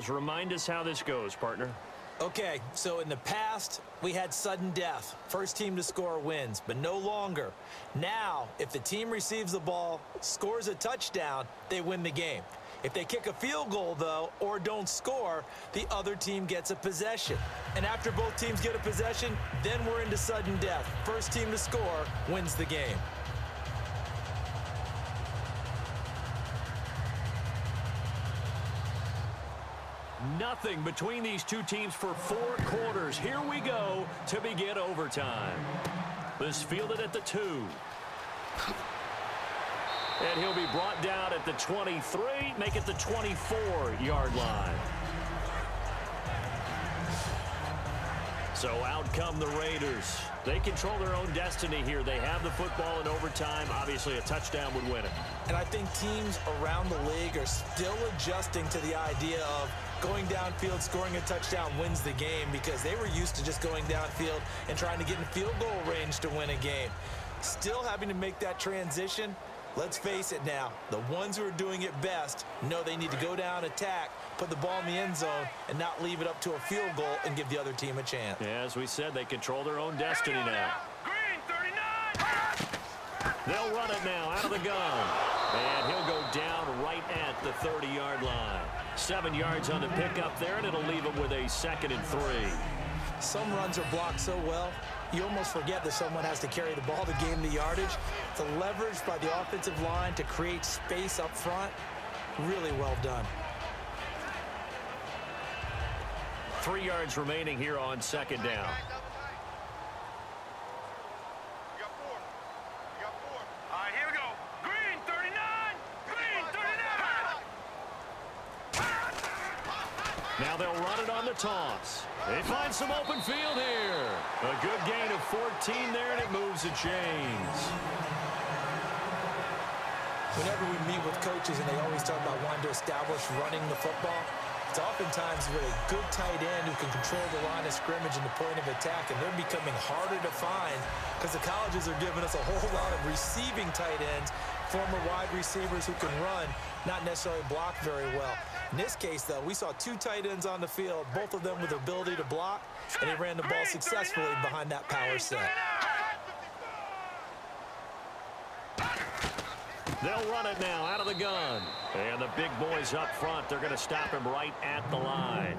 details. Remind us how this goes, partner. Okay, so in the past, we had sudden death. First team to score wins, but no longer. Now, if the team receives the ball, scores a touchdown, they win the game. If they kick a field goal, though, or don't score, the other team gets a possession. And after both teams get a possession, then we're into sudden death. First team to score wins the game. Nothing between these two teams for 4 quarters. Here we go to begin overtime. This fielded at the 2. And he'll be brought down at the 23, make it the 24-yard line. So out come the Raiders. They control their own destiny here. They have the football in overtime. Obviously, a touchdown would win it. And I think teams around the league are still adjusting to the idea of going downfield, scoring a touchdown wins the game, because they were used to just going downfield and trying to get in field goal range to win a game. Still having to make that transition. Let's face it now, the ones who are doing it best know they need to go down, attack, put the ball in the end zone, and not leave it up to a field goal and give the other team a chance. Yeah, as we said, they control their own destiny now. Green, 39! They'll run it now out of the gun. And he'll go down right at the 30-yard line. 7 yards on the pickup there, and it'll leave him with a 2nd and 3. Some runs are blocked so well, you almost forget that someone has to carry the ball to gain the yardage. The leverage by the offensive line to create space up front, really well done. 3 yards remaining here on 2nd down. You got 4. You got 4. All right, here we go. Green, 39! Green, 39! Now they'll run it on the toss. They find some open field here. A good gain of 14 there, and it moves the chains. Whenever we meet with coaches and they always talk about wanting to establish running the football, it's oftentimes with a good tight end who can control the line of scrimmage and the point of attack, and they're becoming harder to find because the colleges are giving us a whole lot of receiving tight ends, former wide receivers who can run, not necessarily block very well. In this case, though, we saw 2 tight ends on the field, both of them with the ability to block, and he ran the ball successfully behind that power set. They'll run it now out of the gun. And the big boys up front, they're going to stop him right at the line.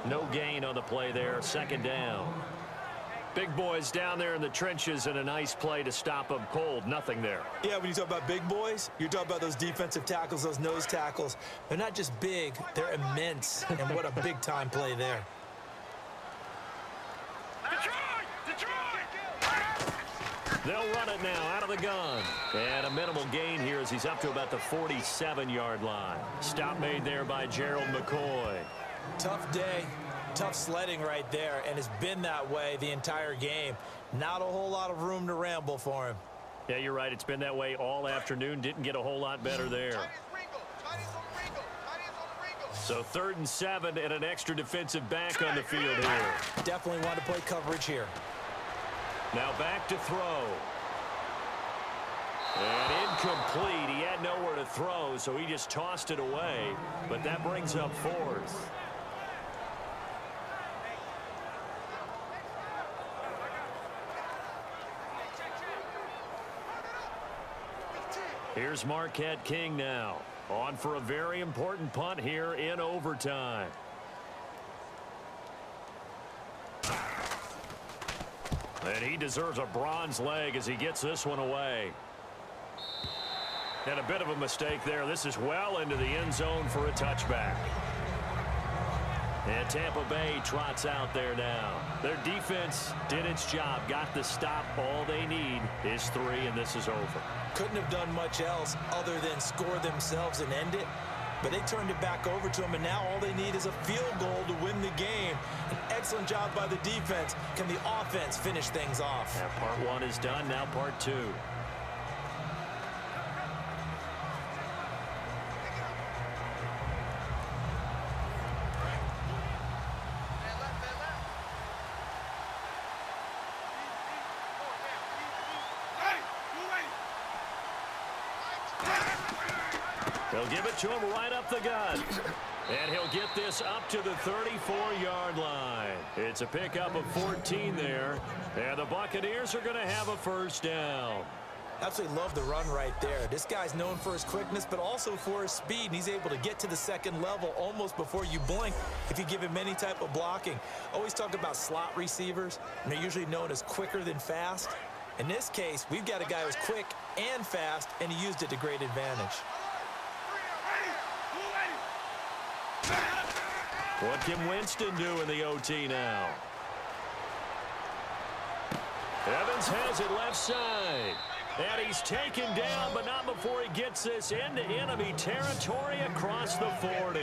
No gain on the play there, 2nd down. Big boys down there in the trenches, and a nice play to stop them cold. Nothing there. Yeah, when you talk about big boys, you're talking about those defensive tackles, those nose tackles. They're not just big, they're immense. And what a big-time play there. They'll run it now out of the gun. And a minimal gain here as he's up to about the 47-yard line. Stop made there by Gerald McCoy. Tough day, tough sledding right there, and it's been that way the entire game. Not a whole lot of room to ramble for him. Yeah, you're right. It's been that way all afternoon. Didn't get a whole lot better there. So 3rd and 7 and an extra defensive back on the field here. Definitely want to play coverage here. Now back to throw. And incomplete. He had nowhere to throw, so he just tossed it away. But that brings up 4th. Here's Marquette King now. On for a very important punt here in overtime. And he deserves a bronze leg as he gets this one away. And a bit of a mistake there. This is well into the end zone for a touchback. And Tampa Bay trots out there now. Their defense did its job, got the stop. All they need is 3, and this is over. Couldn't have done much else other than score themselves and end it. But they turned it back over to him, and now all they need is a field goal to win the game. An excellent job by the defense. Can the offense finish things off? Yeah, part 1 is done, now part 2. They'll give it to him right up the gut. And he'll get this up to the 34-yard line. It's a pickup of 14 there. And the Buccaneers are going to have a first down. Absolutely love the run right there. This guy's known for his quickness, but also for his speed. And he's able to get to the second level almost before you blink if you give him any type of blocking. Always talk about slot receivers, and they're usually known as quicker than fast. In this case, we've got a guy who's quick and fast, and he used it to great advantage. What can Winston do in the OT now? Evans has it left side. And he's taken down, but not before he gets this into enemy territory across the 40.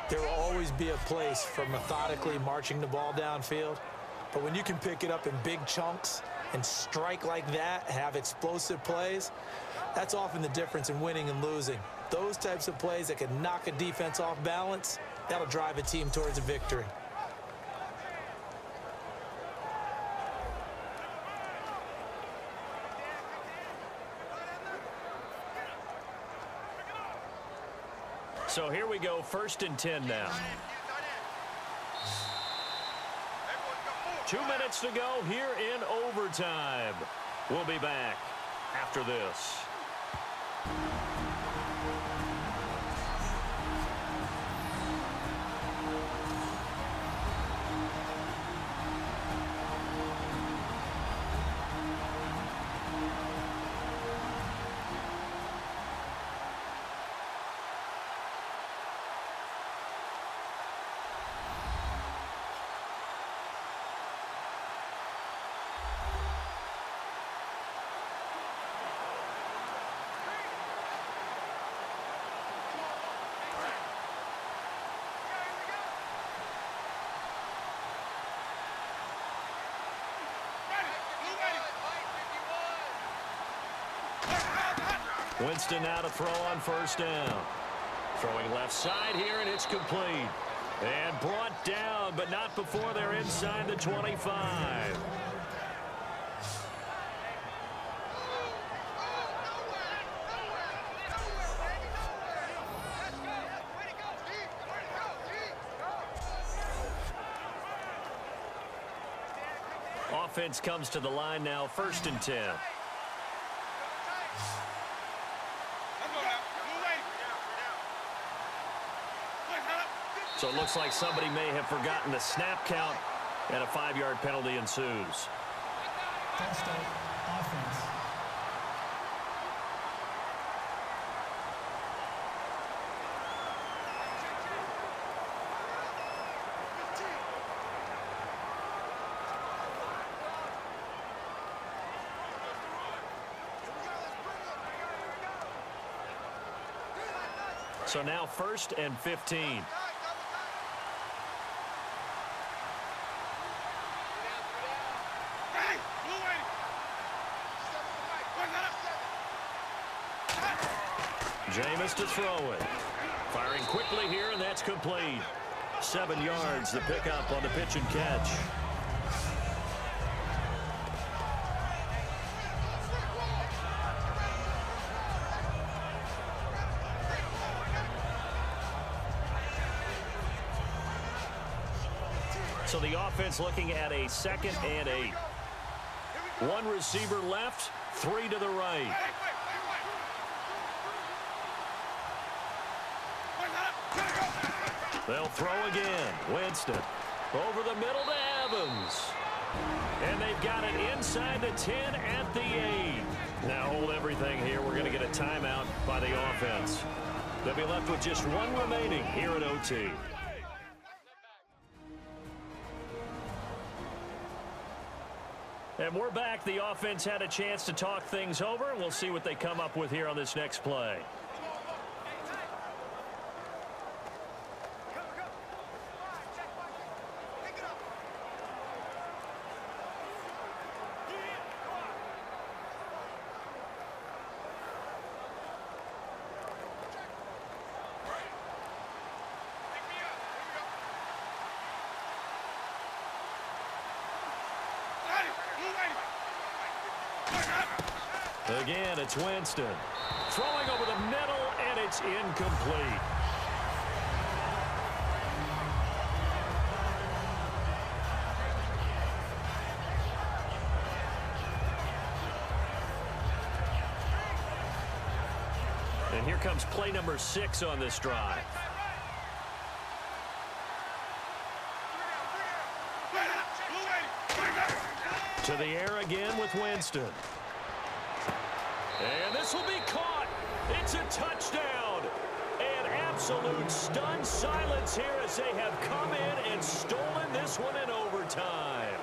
There will always be a place for methodically marching the ball downfield. But when you can pick it up in big chunks and strike like that, have explosive plays, that's often the difference in winning and losing. Those types of plays that can knock a defense off balance, that'll drive a team towards a victory. So here we go, 1st and 10 now. 2 minutes to go here in overtime. We'll be back after this. Winston now to throw on 1st down. Throwing left side here, and it's complete. And brought down, but not before they're inside the 25. Offense comes to the line now, 1st and 10. So it looks like somebody may have forgotten the snap count, and a 5-yard penalty ensues. First up, offense. So now 1st and 15. Jameis to throw it. Firing quickly here, and that's complete. 7 yards, the pickup on the pitch and catch. So the offense looking at a 2nd and 8. 1 receiver left, 3 to the right. They'll throw again. Winston over the middle to Evans. And they've got it inside the 10 at the 8. Now hold everything here. We're going to get a timeout by the offense. They'll be left with just 1 remaining here at OT. And we're back. The offense had a chance to talk things over. We'll see what they come up with here on this next play. Again, it's Winston. Throwing over the middle, and It's incomplete. And here comes play number 6 on this drive. To the air again with Winston. And this will be caught. It's a touchdown. An absolute stunned silence here as they have come in and stolen this one in overtime.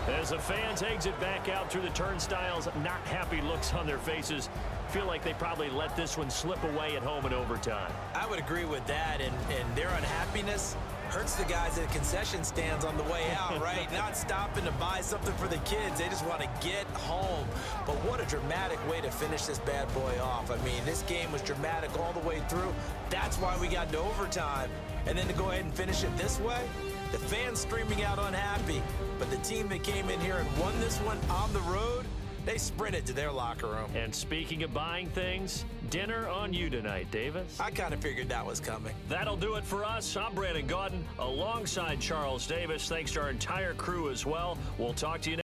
As the fans exit back out through the turnstiles, not happy looks on their faces. Feel like they probably let this one slip away at home in overtime. I would agree with that, and their unhappiness hurts the guys at concession stands on the way out, right? Not stopping to buy something for the kids. They just want to get home. But what a dramatic way to finish this bad boy off. I mean, this game was dramatic all the way through. That's why we got to overtime. And then to go ahead and finish it this way, the fans streaming out unhappy. But the team that came in here and won this one on the road, they sprinted to their locker room. And speaking of buying things, dinner on you tonight, Davis. I kind of figured that was coming. That'll do it for us. I'm Brandon Gaudin alongside Charles Davis. Thanks to our entire crew as well. We'll talk to you next.